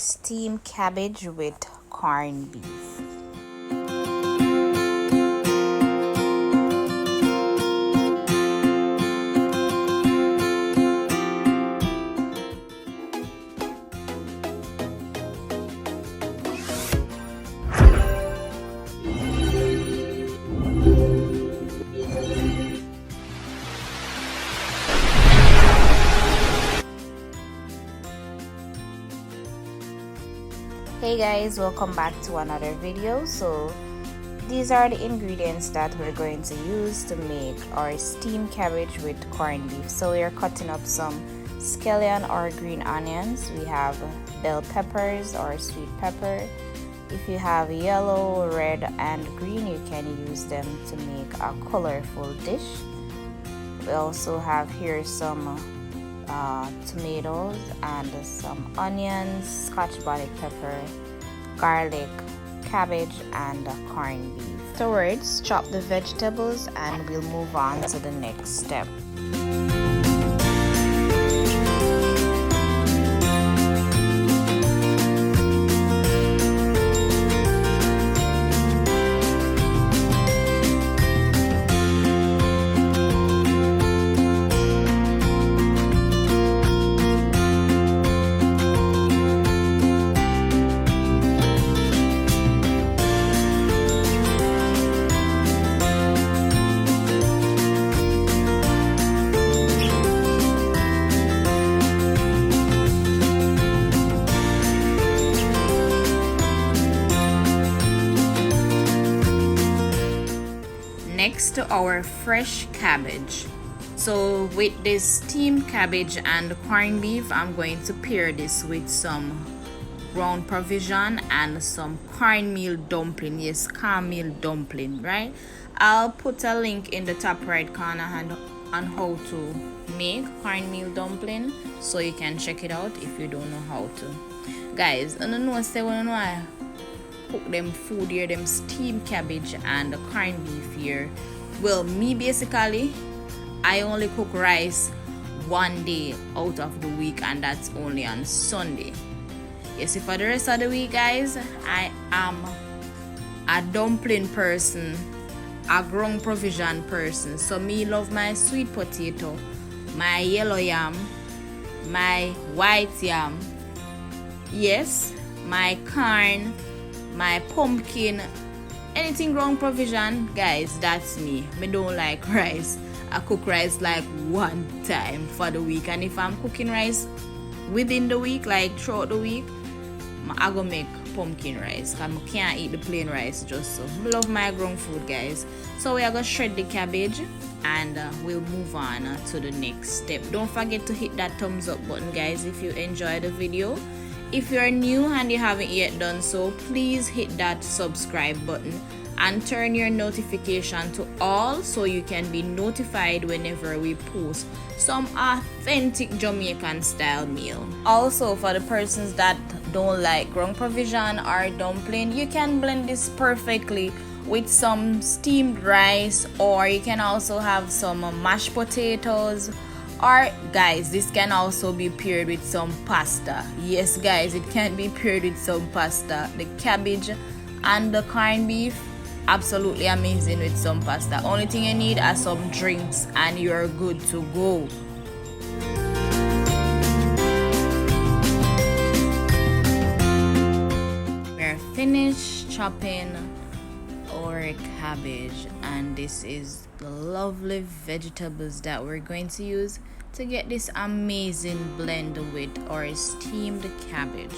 steamed cabbage with corned beef. Hey guys, welcome back to another video. So these are the ingredients that we're going to use to make our steamed cabbage with corned beef. So we are cutting up some scallion or green onions. We have bell peppers or sweet pepper. If you have yellow, red and green, you can use them to make a colorful dish. We also have here some tomatoes and some onions, scotch bonnet pepper, garlic, cabbage and corned beef. Afterwards, chop the vegetables and we'll move on to the next step. Next to our fresh cabbage. So with this steamed cabbage and corned beef, I'm going to pair this with some ground provision and some cornmeal dumpling. Yes, cornmeal dumpling, right? I'll put a link in the top right corner on how to make cornmeal dumpling, so you can check it out if you don't know how to. Guys, I don't know, say when I cook them food here, them steamed cabbage and the corned beef here. Well, me basically, I only cook rice one day out of the week, and that's only on Sunday. Yes, for the rest of the week, guys, I am a dumpling person, a ground provision person. So me love my sweet potato, my yellow yam, my white yam, yes, my corn, my pumpkin, anything ground provision, guys. That's me. Me don't like rice. I cook rice like one time for the week, and if I'm cooking rice within the week, like throughout the week, I go make pumpkin rice because I can't eat the plain rice just so. I love my ground food, guys. So we are gonna shred the cabbage and we'll move on to the next step. Don't forget to hit that thumbs up button, guys, if you enjoyed the video. If you're new and you haven't yet done so, please hit that subscribe button and turn your notification to all so you can be notified whenever we post some authentic Jamaican style meal. Also, for the persons that don't like ground provision or dumpling, you can blend this perfectly with some steamed rice, or you can also have some mashed potatoes. Or guys, this can also be paired with some pasta. Yes guys, it can be paired with some pasta. The cabbage and the corned beef, absolutely amazing with some pasta. Only thing you need are some drinks and you're good to go. We're finished chopping our cabbage, and this is the lovely vegetables that we're going to use to get this amazing blend with our steamed cabbage.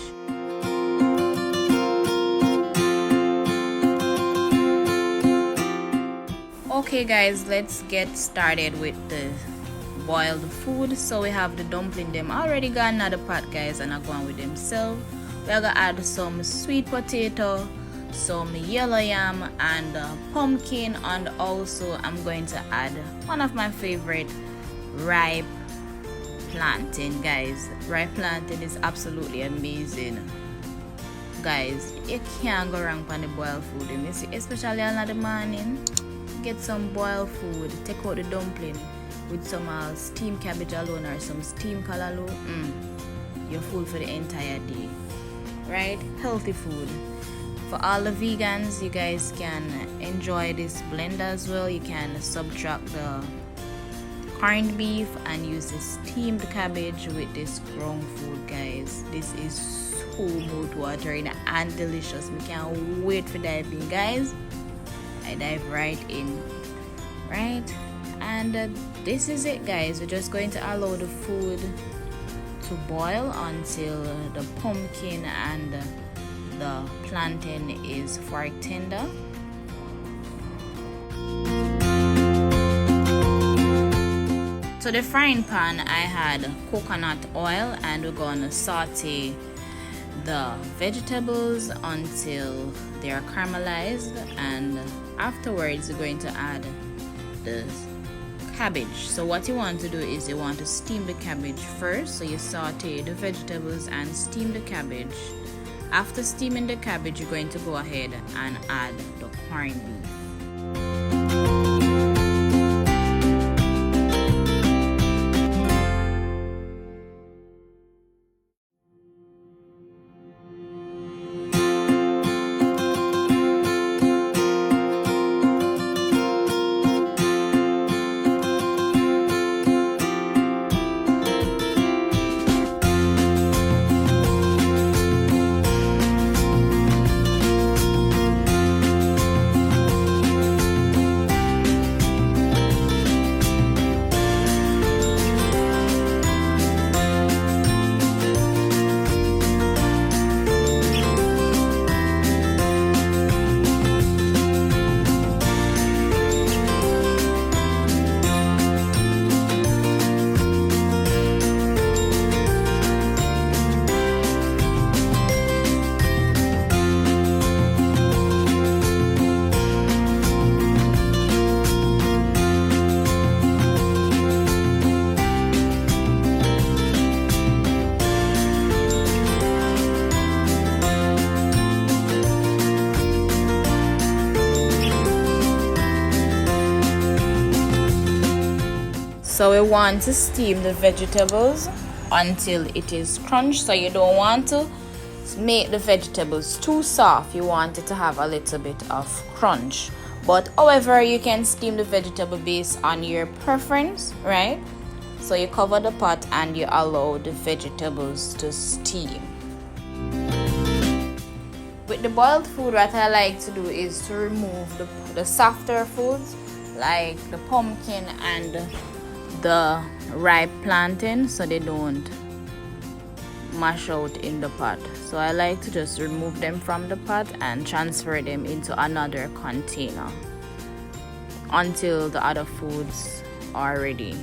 Okay guys, let's get started with the boiled food. So we have the dumpling, them already gone in the pot, guys, and I'm going with themselves. We're gonna add some sweet potato, some yellow yam and pumpkin, and also I'm going to add one of my favorite, ripe plantain, guys. Ripe plantain is absolutely amazing, guys. You can't go wrong on the boiled food, you see, especially in the morning. Get some boiled food, take out the dumpling with some steamed cabbage alone or some steamed callaloo. You're full for the entire day. right? Healthy food. For all the vegans, you guys can enjoy this blend as well. You can subtract the corned beef and use the steamed cabbage with this ground food, guys. This is so mouth-watering and delicious. We can't wait for dive in, guys. I dive right in, right? And this is it, guys. We're just going to allow the food to boil until the pumpkin and the plantain is fork tender. So the frying pan, I had coconut oil, and we're gonna saute the vegetables until they are caramelized, and afterwards we're going to add the cabbage. So what you want to do is you want to steam the cabbage first. So you saute the vegetables and steam the cabbage. After steaming the cabbage, you're going to go ahead and add the corned beef. So we want to steam the vegetables until it is crunched. So you don't want to make the vegetables too soft. You want it to have a little bit of crunch. But however, you can steam the vegetable based on your preference, right? So you cover the pot and you allow the vegetables to steam. With the boiled food, what I like to do is to remove the softer foods like the pumpkin and the ripe plantain, so they don't mash out in the pot. So I like to just remove them from the pot and transfer them into another container until the other foods are ready.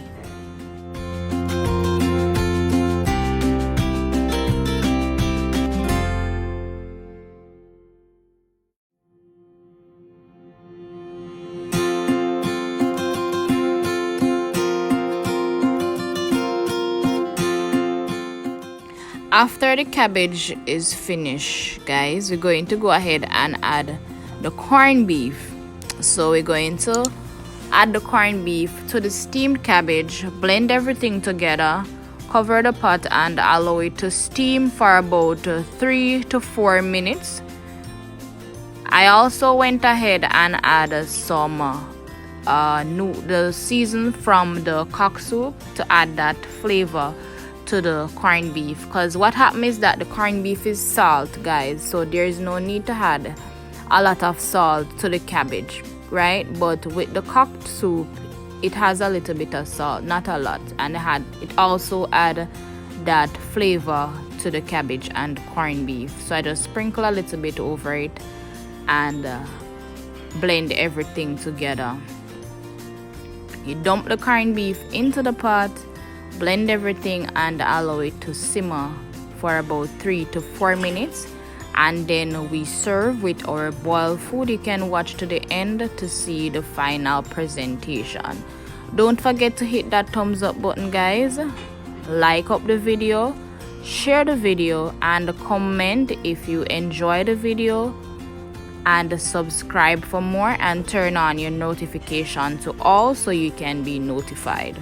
After the cabbage is finished, guys, we're going to go ahead and add the corned beef. So we're going to add the corned beef to the steamed cabbage, blend everything together, cover the pot and allow it to steam for about 3 to 4 minutes. I also went ahead and added some the season from the cock soup to add that flavor to the corned beef, because what happens is that the corned beef is salt, guys, so there is no need to add a lot of salt to the cabbage, right? But with the cocked soup, it has a little bit of salt, not a lot, and it also add that flavor to the cabbage and corned beef. So I just sprinkle a little bit over it and blend everything together. You dump the corned beef into the pot, blend everything and allow it to simmer for about 3 to 4 minutes, and then we serve with our boiled food. You can watch to the end to see the final presentation. Don't forget to hit that thumbs up button, guys, like up the video, share the video and comment if you enjoy the video, and subscribe for more and turn on your notification to all so you can be notified.